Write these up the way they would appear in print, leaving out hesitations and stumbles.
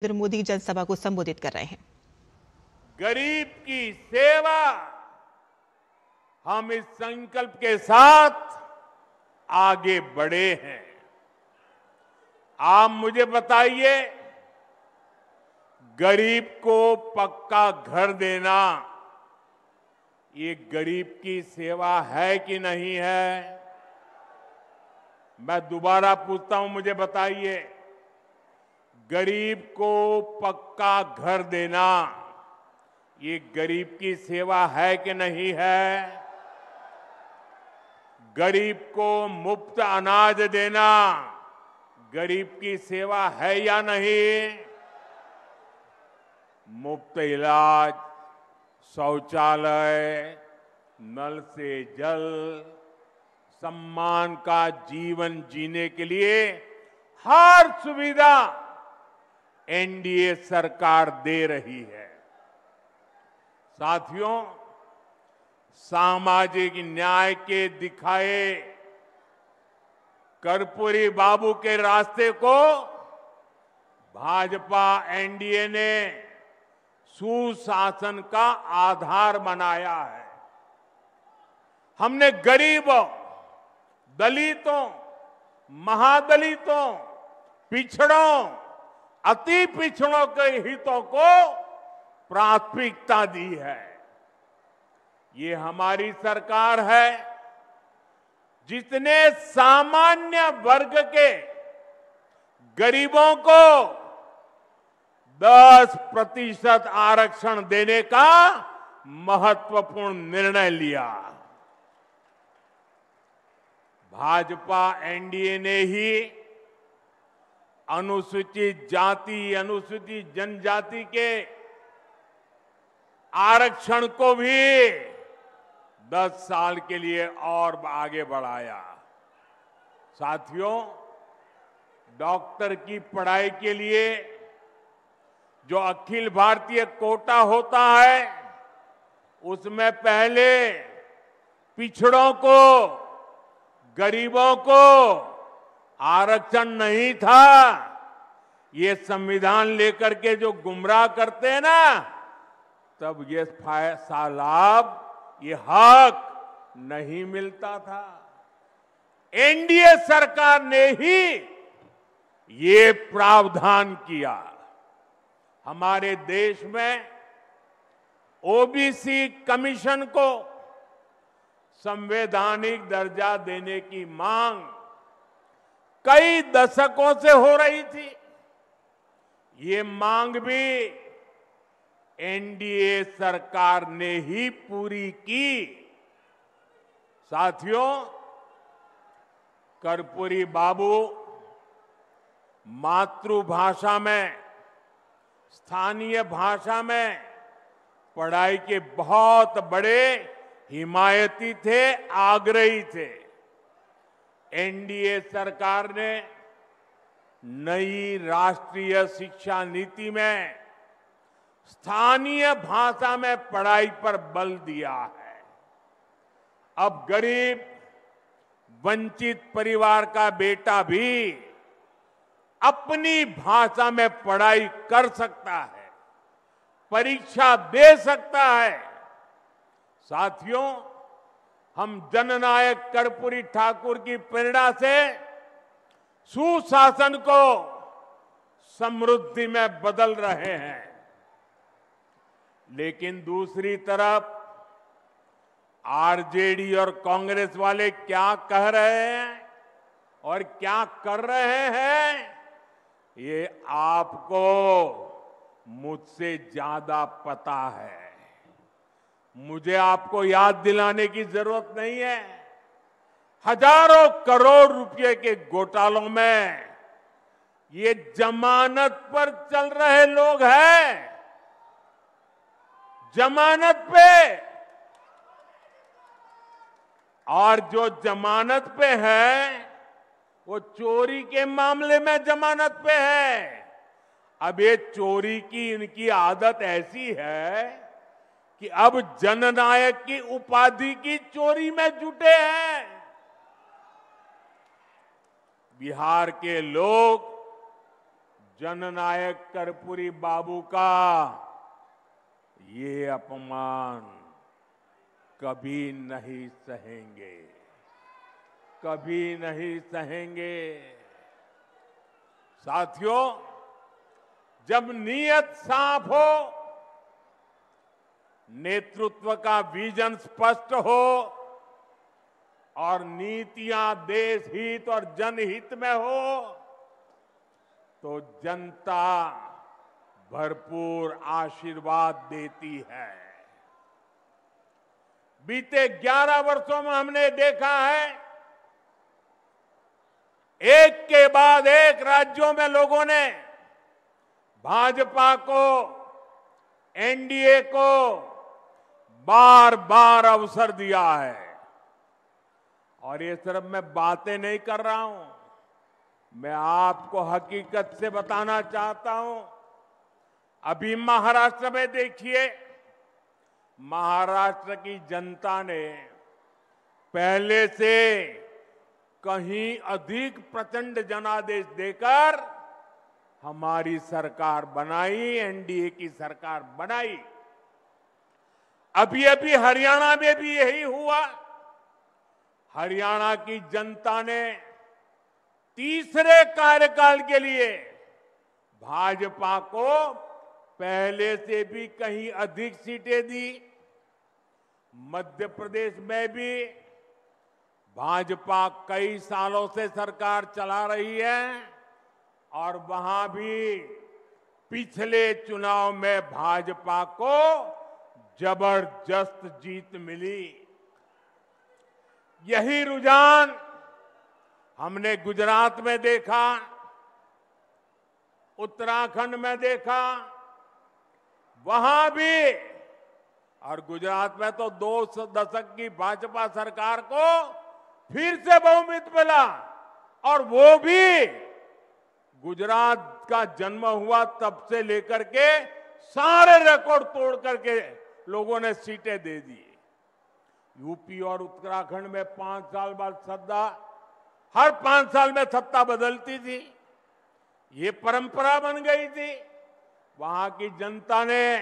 नरेंद्र मोदी जनसभा को संबोधित कर रहे हैं। गरीब की सेवा, हम इस संकल्प के साथ आगे बढ़े हैं। आप मुझे बताइए, गरीब को पक्का घर देना ये गरीब की सेवा है कि नहीं है? मैं दोबारा पूछता हूं, मुझे बताइए, गरीब को पक्का घर देना ये गरीब की सेवा है कि नहीं है? गरीब को मुफ्त अनाज देना गरीब की सेवा है या नहीं? मुफ्त इलाज, शौचालय, नल से जल, सम्मान का जीवन जीने के लिए हर सुविधा एनडीए सरकार दे रही है। साथियों, सामाजिक न्याय के दिखाए कर्पूरी बाबू के रास्ते को भाजपा एनडीए ने सुशासन का आधार बनाया है। हमने गरीबों, दलितों, महादलितों, पिछड़ों, अति पिछड़ों के हितों को प्राथमिकता दी है। ये हमारी सरकार है जिसने सामान्य वर्ग के गरीबों को 10% आरक्षण देने का महत्वपूर्ण निर्णय लिया। भाजपा एनडीए ने ही अनुसूचित जाति, अनुसूचित जनजाति के आरक्षण को भी 10 साल के लिए और आगे बढ़ाया। साथियों, डॉक्टर की पढ़ाई के लिए जो अखिल भारतीय कोटा होता है, उसमें पहले पिछड़ों को, गरीबों को आरक्षण नहीं था। ये संविधान लेकर के जो गुमराह करते हैं ना, तब ये लाभ, ये हक नहीं मिलता था। एनडीए सरकार ने ही ये प्रावधान किया। हमारे देश में ओबीसी कमीशन को संवैधानिक दर्जा देने की मांग कई दशकों से हो रही थी। ये मांग भी एनडीए सरकार ने ही पूरी की। साथियों, कर्पूरी बाबू मातृभाषा में, स्थानीय भाषा में पढ़ाई के बहुत बड़े हिमायती थे, आग्रही थे। एनडीए सरकार ने नई राष्ट्रीय शिक्षा नीति में स्थानीय भाषा में पढ़ाई पर बल दिया है। अब गरीब, वंचित परिवार का बेटा भी अपनी भाषा में पढ़ाई कर सकता है, परीक्षा दे सकता है। साथियों, हम जननायक कर्पूरी ठाकुर की प्रेरणा से सुशासन को समृद्धि में बदल रहे हैं। लेकिन दूसरी तरफ आरजेडी और कांग्रेस वाले क्या कह रहे हैं और क्या कर रहे हैं, ये आपको मुझसे ज्यादा पता है। मुझे आपको याद दिलाने की जरूरत नहीं है। हजारों करोड़ रुपए के घोटालों में ये जमानत पर चल रहे लोग हैं। जमानत पे, और जो जमानत पे है वो चोरी के मामले में जमानत पे है। अब ये चोरी की इनकी आदत ऐसी है कि अब जननायक की उपाधि की चोरी में जुटे हैं। बिहार के लोग जननायक कर्पूरी बाबू का ये अपमान कभी नहीं सहेंगे, कभी नहीं सहेंगे। साथियों, जब नीयत साफ हो, नेतृत्व का विजन स्पष्ट हो और नीतियां देश हित और जनहित में हो, तो जनता भरपूर आशीर्वाद देती है। बीते 11 वर्षों में हमने देखा है, एक के बाद एक राज्यों में लोगों ने भाजपा को, एनडीए को बार बार अवसर दिया है। और ये सिर्फ मैं बातें नहीं कर रहा हूं, मैं आपको हकीकत से बताना चाहता हूं। अभी महाराष्ट्र में देखिए, महाराष्ट्र की जनता ने पहले से कहीं अधिक प्रचंड जनादेश देकर हमारी सरकार बनाई, एनडीए की सरकार बनाई। अभी अभी हरियाणा में भी यही हुआ। हरियाणा की जनता ने तीसरे कार्यकाल के लिए भाजपा को पहले से भी कहीं अधिक सीटें दी। मध्य प्रदेश में भी भाजपा कई सालों से सरकार चला रही है और वहां भी पिछले चुनाव में भाजपा को जबरदस्त जीत मिली। यही रुझान हमने गुजरात में देखा, उत्तराखंड में देखा, वहां भी। और गुजरात में तो 2 दशक की भाजपा सरकार को फिर से बहुमत मिला, और वो भी गुजरात का जन्म हुआ तब से लेकर के सारे रिकॉर्ड तोड़ करके लोगों ने सीटें दे दी। यूपी और उत्तराखंड में 5 साल बाद सत्ता, हर 5 साल में सत्ता बदलती थी, ये परंपरा बन गई थी। वहां की जनता ने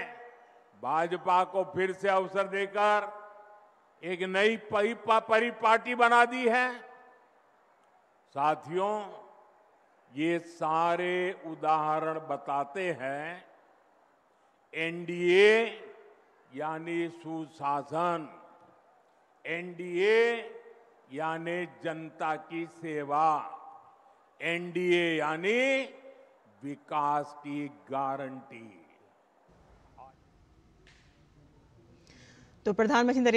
भाजपा को फिर से अवसर देकर एक नई पार्टी बना दी है। साथियों, ये सारे उदाहरण बताते हैं, एनडीए यानी सुशासन, एनडीए यानी जनता की सेवा, एनडीए यानी विकास की गारंटी। तो प्रधानमंत्री नरेंद्र